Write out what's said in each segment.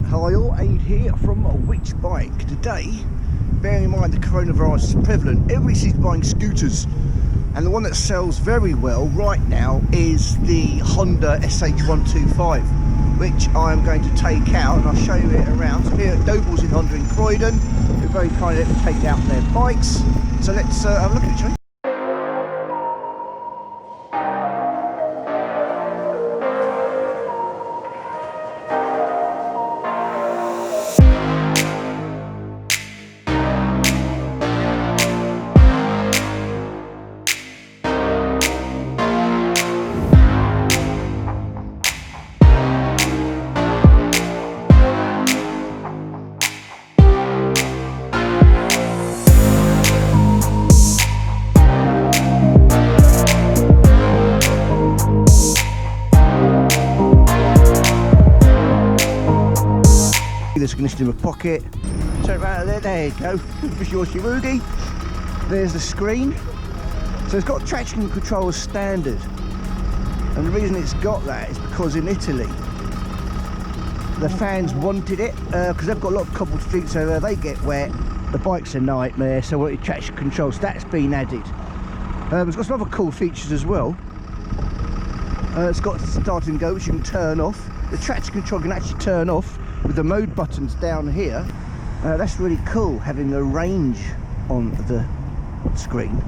Hi all, Aid here from Which Bike. Today, bearing in mind the coronavirus is prevalent, everybody seems to be buying scooters, and the one that sells very well right now is the Honda SH125, which I'm going to take out and I'll show you it around. So here at Doble's in Honda in Croydon, who very kindly let me take out their bikes. So let's have a look at it, shall we? There's ignition in my pocket. Turn around there you go. There's your Shirugi. There's the screen. So it's got traction control as standard. And the reason it's got that is because in Italy, the fans wanted it because they've got a lot of cobbled streets over there. They get wet. The bike's a nightmare, so wanted traction control. So that's been added. It's got some other cool features as well. It's got start and go, which you can turn off. The traction control can actually turn off with the mode buttons down here. That's really cool, having a range on the screen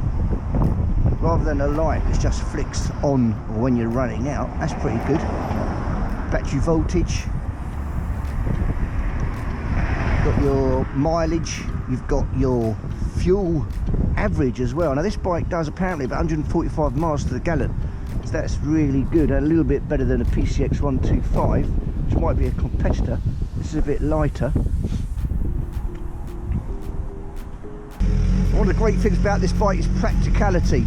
rather than a light that just flicks on when you're running out. That's pretty good. Battery voltage, got your mileage, you've got your fuel average as well. Now this bike does apparently about 145 miles to the gallon, so that's really good, and a little bit better than a PCX 125, which might be a competitor. This is a bit lighter. One of the great things about this bike is practicality.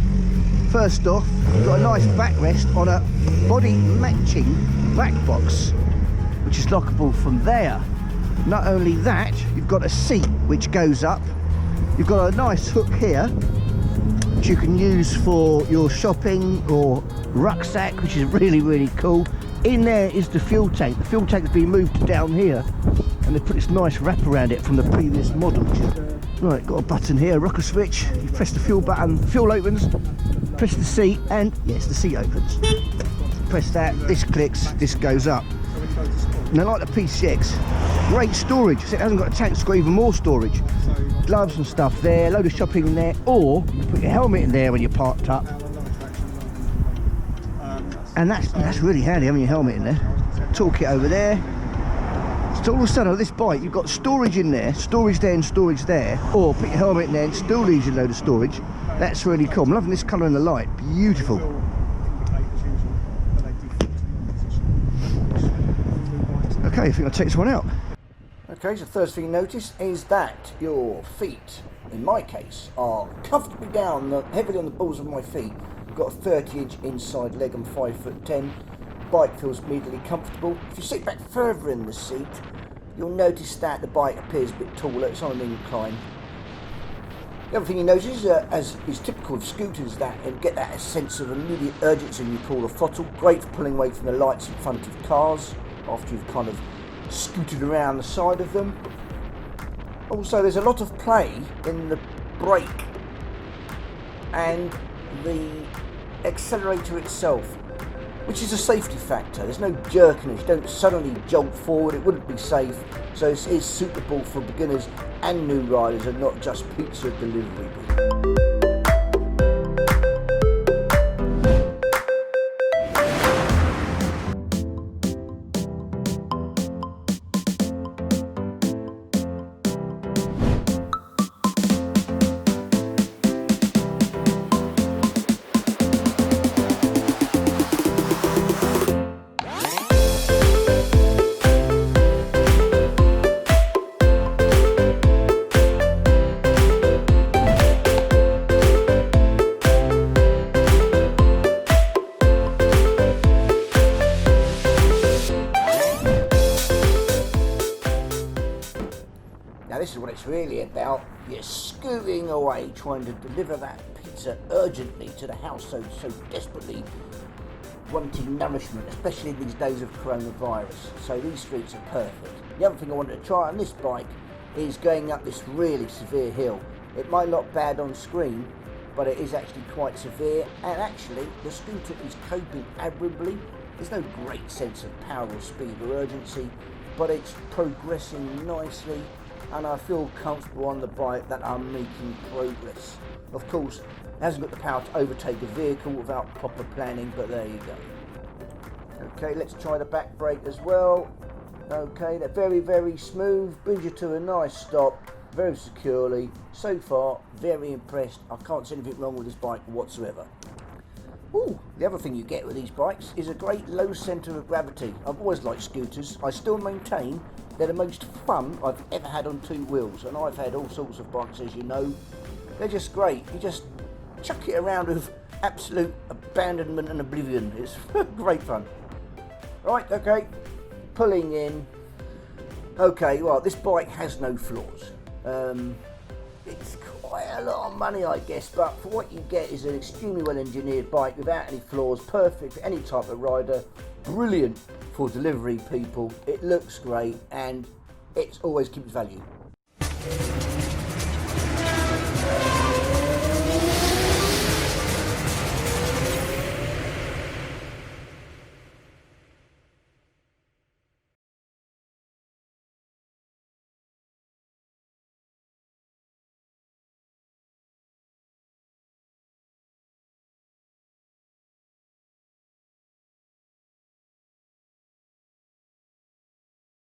First off, you've got a nice backrest on a body matching back box, which is lockable from there. Not only that, you've got a seat which goes up. You've got a nice hook here, which you can use for your shopping or rucksack, which is really cool. In there is the fuel tank. The fuel tank has been moved down here, and they put this nice wrap around it from the previous model. Right, got a button here, a rocker switch. You press the fuel button, fuel opens, press the seat, and yes, the seat opens. Press that, this clicks, this goes up. Now, like the PCX, great storage. It hasn't got a tank, it's got even more storage. Gloves and stuff there, load of shopping in there, or you put your helmet in there when you're parked up. And that's really handy, having your helmet in there. Toolkit over there. So all of a sudden on this bike you've got storage in there, storage there and storage there, or put your helmet in there and still leaves you a load of storage. That's really cool. I'm loving this colour in the light, beautiful. Okay, I think I'll take this one out. Okay, so the first thing you notice is that your feet, in my case, are comfortably down, heavily on the balls of my feet. I've got a 30-inch inside leg, I'm 5'10". Bike feels immediately comfortable. If you sit back further in the seat, you'll notice that the bike appears a bit taller. It's on an incline. The other thing you notice, as is typical of scooters, that you get that sense of immediate urgency when you pull the throttle. Great for pulling away from the lights in front of cars after you've kind of scooted around the side of them. Also, there's a lot of play in the brake and the accelerator itself, which is a safety factor. There's no jerkiness, you don't suddenly jolt forward, it wouldn't be safe. So it is suitable for beginners and new riders and not just pizza delivery people. Now this is what it's really about. You're scooting away trying to deliver that pizza urgently to the household so desperately wanting nourishment, especially in these days of coronavirus. So these streets are perfect. The other thing I wanted to try on this bike is going up this really severe hill. It might look bad on screen, but it is actually quite severe, and actually the scooter is coping admirably. There's no great sense of power or speed or urgency, but it's progressing nicely, and I feel comfortable on the bike that I'm making progress. Of course, it hasn't got the power to overtake a vehicle without proper planning, but there you go. Okay, let's try the back brake as well. Okay, they're very, very smooth, brings you to a nice stop, very securely. So far, very impressed. I can't see anything wrong with this bike whatsoever. Ooh, the other thing you get with these bikes is a great low centre of gravity. I've always liked scooters. I still maintain they're the most fun I've ever had on two wheels, and I've had all sorts of bikes, as you know. They're just great. You just chuck it around with absolute abandonment and oblivion. It's great fun. Right, okay, pulling in. Okay, well, this bike has no flaws. It's quite a lot of money, I guess, but for what you get is an extremely well engineered bike without any flaws, perfect for any type of rider, brilliant for delivery people. It looks great, and it's always keeps value.